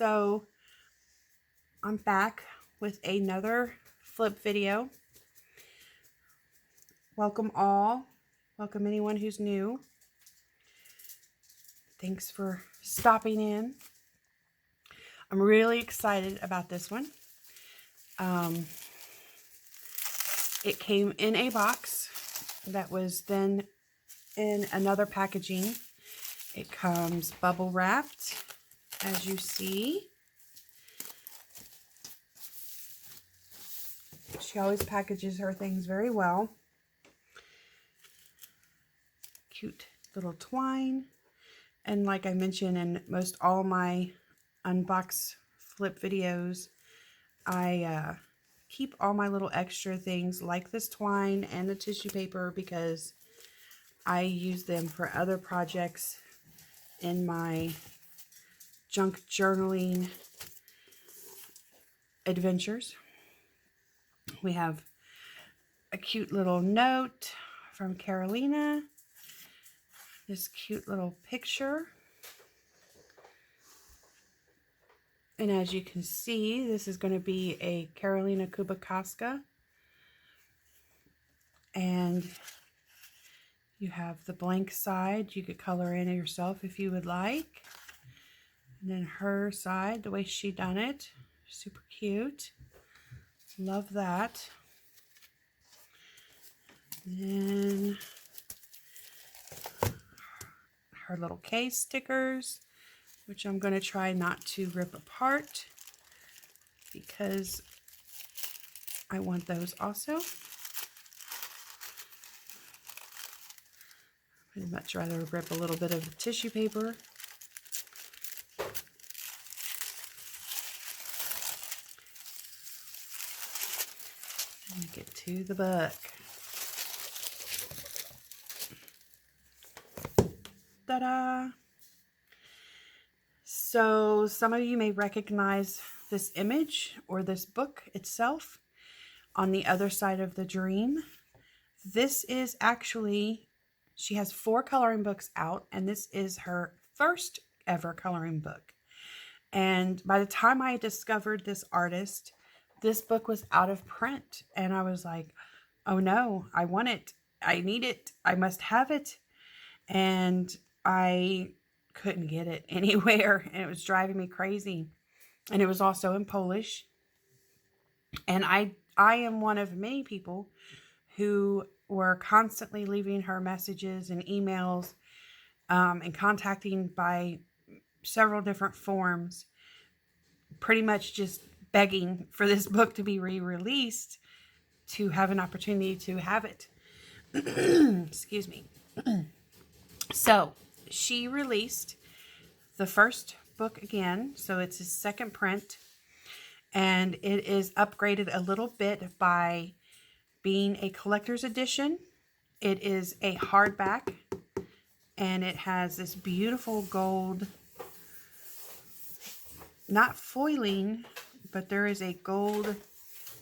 So I'm back with another flip video. Welcome all. Welcome anyone who's new. Thanks for stopping in. I'm really excited about this one. It came in a box that was then in another packaging. It comes bubble wrapped, as you see. She always packages her things very well. Cute little twine. And like I mentioned in most all my unbox flip videos, I keep all my little extra things like this twine and the tissue paper because I use them for other projects in my junk journaling adventures. We have a cute little note from Karolina. This cute little picture. And as you can see, this is going to be a Karolina Kubikowska. And you have the blank side. You could color in yourself if you would like. And then her side, the way she done it. Super cute. Love that. Then her little case stickers, which I'm going to try not to rip apart because I want those also. I'd much rather rip a little bit of the tissue paper. And get to the book. Ta-da! So some of you may recognize this image or this book itself on the other side of the dream. This is actually, she has 4 coloring books out, and this is her first ever coloring book. And by the time I discovered this artist, this book was out of print. And I was like, oh no, I want it. I need it. I must have it. And I couldn't get it anywhere, and it was driving me crazy. And it was also in Polish. And I am one of many people who were constantly leaving her messages and emails and contacting by several different forms, pretty much just begging for this book to be re-released to have an opportunity to have it. Excuse me. So she released the first book again, so it's his second print, and it is upgraded a little bit by being a collector's edition. It is a hardback, and it has this beautiful gold, not foiling, but there is a gold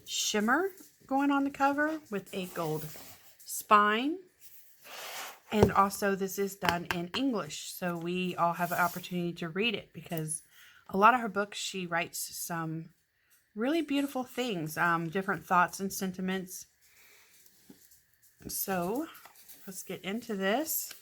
shimmer going on the cover with a gold spine. And also this is done in English, so we all have an opportunity to read it because a lot of her books, she writes some really beautiful things, different thoughts and sentiments. So let's get into this.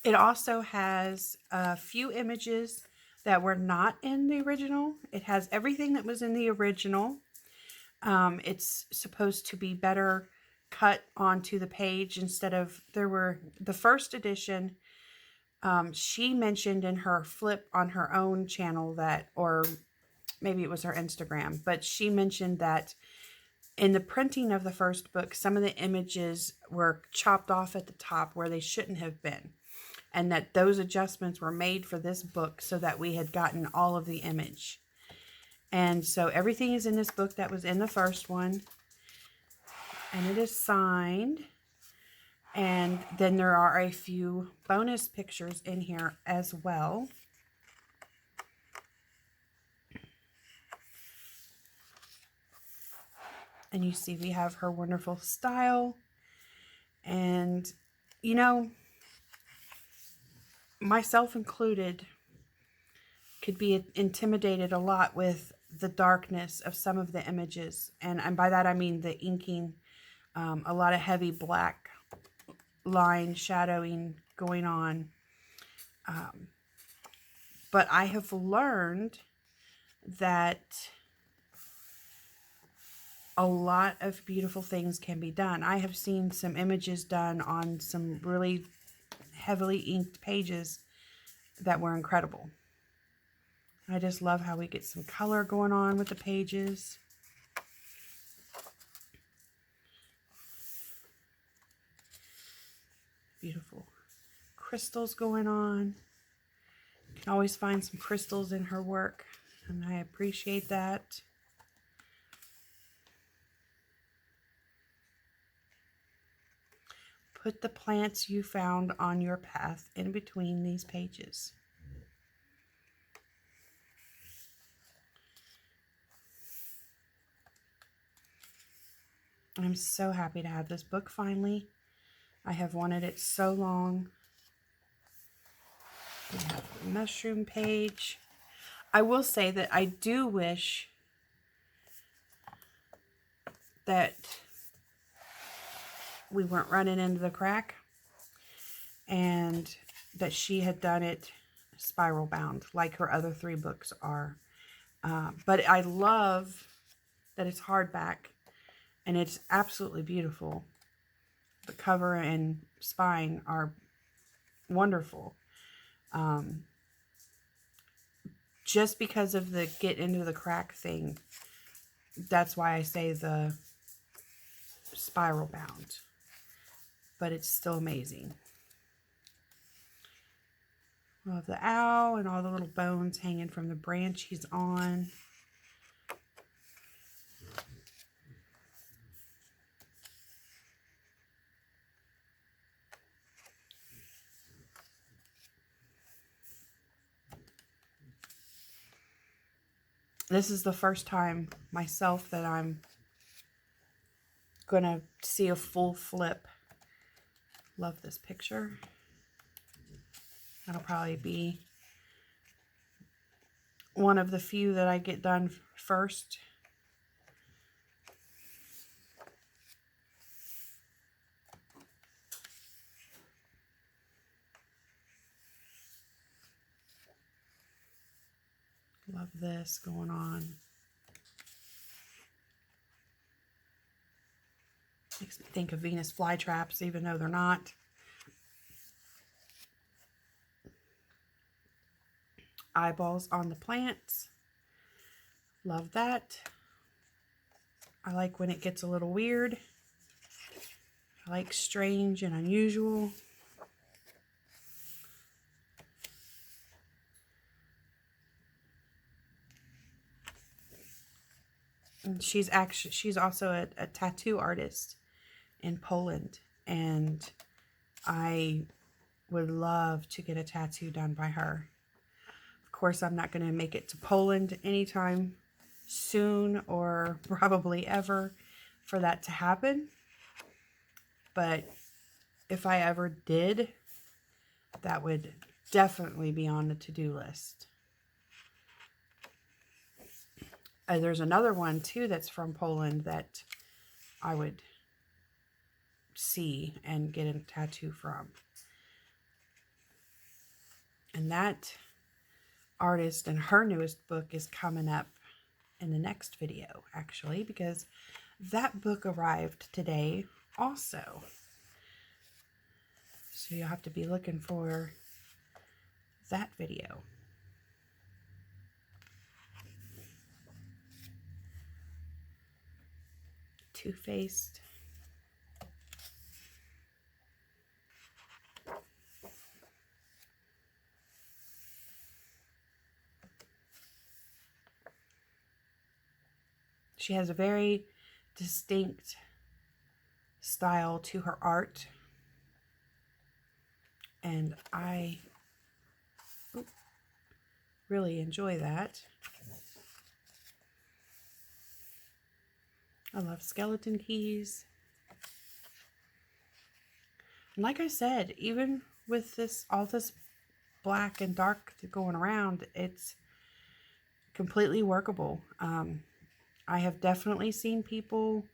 It also has a few images that were not in the original. It has everything that was in the original. It's supposed to be better cut onto the page instead of, the first edition, she mentioned in her flip on her own channel that, or maybe it was her Instagram, but she mentioned that in the printing of the first book, some of the images were chopped off at the top where they shouldn't have been. And that those adjustments were made for this book so that we had gotten all of the image. And so everything is in this book that was in the first one. And it is signed. And then there are a few bonus pictures in here as well. And you see we have her wonderful style. And, you know, myself included, could be intimidated a lot with the darkness of some of the images. And by that I mean the inking, a lot of heavy black line shadowing going on. But I have learned that a lot of beautiful things can be done. I have seen some images done on some really heavily inked pages that were incredible. I just love how we get some color going on with the pages. Beautiful crystals going on. You can always find some crystals in her work, and I appreciate that. Put the plants you found on your path in between these pages. I'm so happy to have this book finally. I have wanted it so long. We have the mushroom page. I will say that I do wish that we weren't running into the crack and that she had done it spiral bound like her other 3 books are. But I love that it's hardback and it's absolutely beautiful. The cover and spine are wonderful. Just because of the get into the crack thing, that's why I say the spiral bound. But it's still amazing. Love the owl and all the little bones hanging from the branch he's on. This is the first time myself that I'm gonna see a full flip. Love this picture. That'll probably be one of the few that I get done first. Love this going on. Makes me think of Venus flytraps, even though they're not. Eyeballs on the plants. Love that. I like when it gets a little weird. I like strange and unusual. And she's also a tattoo artist in Poland, and I would love to get a tattoo done by her. Of course, I'm not going to make it to Poland anytime soon, or probably ever, for that to happen. But if I ever did, that would definitely be on the to-do list. There's another one too that's from Poland that I would see and get a tattoo from. And that artist and her newest book is coming up in the next video, actually, because that book arrived today also. So you'll have to be looking for that video. Two-faced. She has a very distinct style to her art, and I really enjoy that. I love skeleton keys. And like I said, even with all this black and dark going around, it's completely workable. I have definitely seen people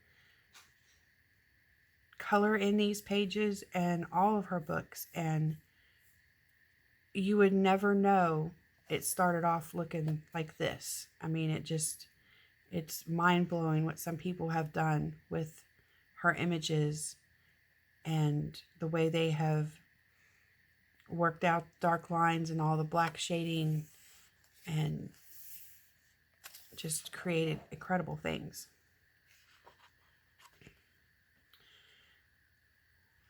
color in these pages and all of her books, and you would never know it started off looking like this. I mean, it's mind-blowing what some people have done with her images and the way they have worked out dark lines and all the black shading and just created incredible things.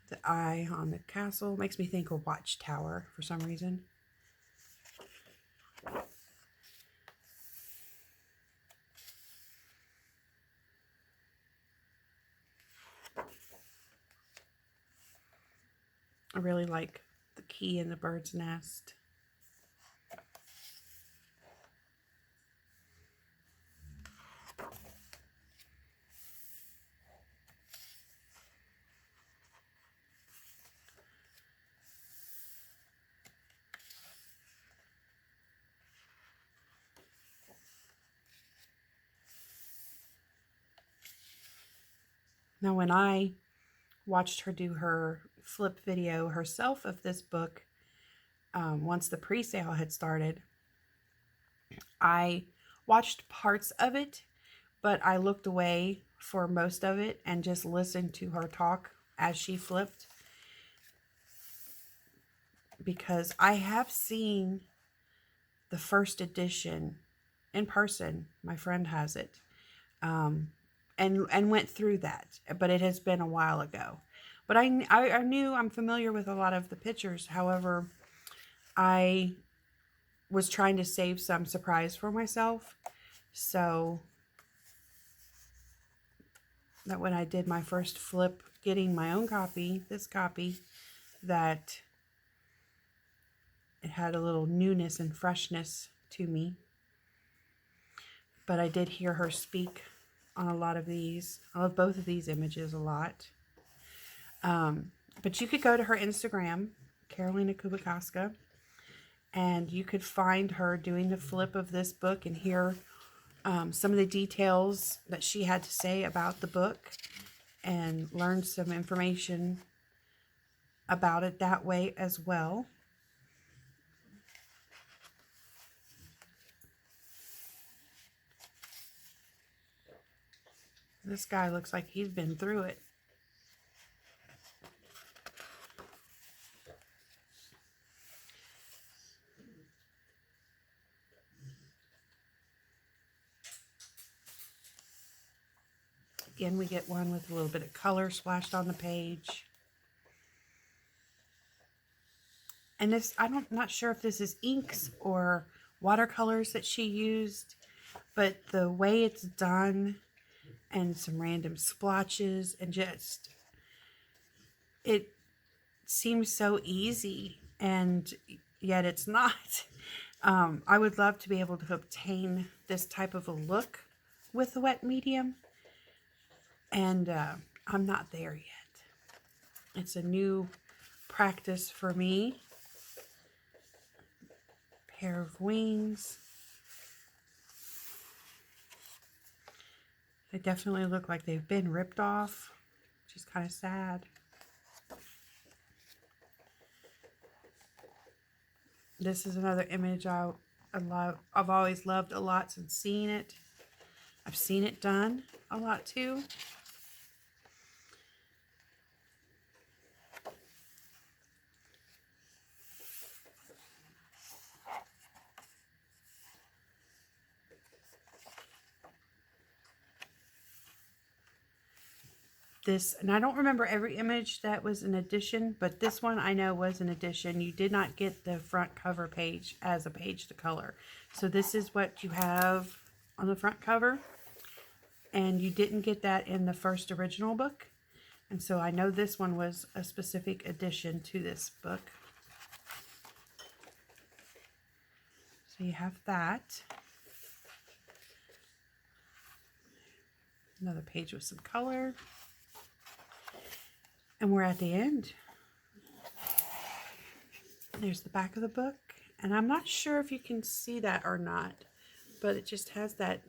The eye on the castle makes me think of Watchtower for some reason. I really like the key in the bird's nest. Now, when I watched her do her flip video herself of this book, once the pre-sale had started, I watched parts of it, but I looked away for most of it and just listened to her talk as she flipped, because I have seen the first edition in person. My friend has it, and went through that, but it has been a while ago. But I knew, I'm familiar with a lot of the pictures. However, I was trying to save some surprise for myself, so that when I did my first flip, getting my own copy, this copy, that it had a little newness and freshness to me. But I did hear her speak on a lot of these. I love both of these images a lot. But you could go to her Instagram, Karolina Kubikowska, and you could find her doing the flip of this book and hear some of the details that she had to say about the book, and learn some information about it that way as well. This guy looks like he's been through it. Again, we get one with a little bit of color splashed on the page. And this, I'm not sure if this is inks or watercolors that she used, but the way it's done and some random splotches and just, it seems so easy, and yet it's not. I would love to be able to obtain this type of a look with the wet medium, and I'm not there yet. It's a new practice for me. Pair of wings. They definitely look like they've been ripped off, which is kind of sad. This is another image I love. I've always loved a lot since seeing it. I've seen it done a lot too. This, and I don't remember every image that was an edition, but this one I know was an edition. You did not get the front cover page as a page to color. So this is what you have on the front cover, and you didn't get that in the first original book. And so I know this one was a specific addition to this book. So you have that. Another page with some color. And we're at the end. There's the back of the book. And I'm not sure if you can see that or not, but it just has that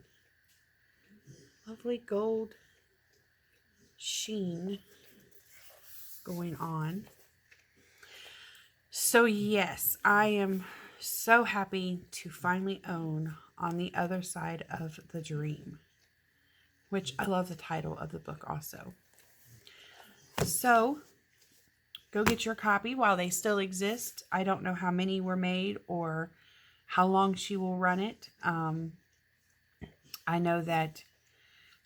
lovely gold sheen going on. So yes, I am so happy to finally own On the Other Side of the Dream, which I love the title of the book also. So go get your copy while they still exist. I don't know how many were made or how long she will run it. I know that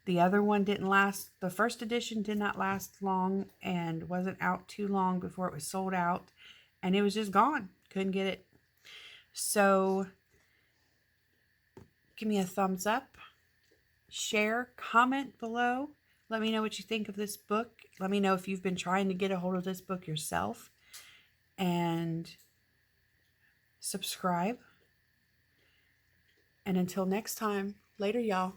the other one didn't last. The first edition did not last long and wasn't out too long before it was sold out. And it was just gone. Couldn't get it. So give me a thumbs up. Share. Comment below. Let me know what you think of this book. Let me know if you've been trying to get a hold of this book yourself. And subscribe. And until next time, later, y'all.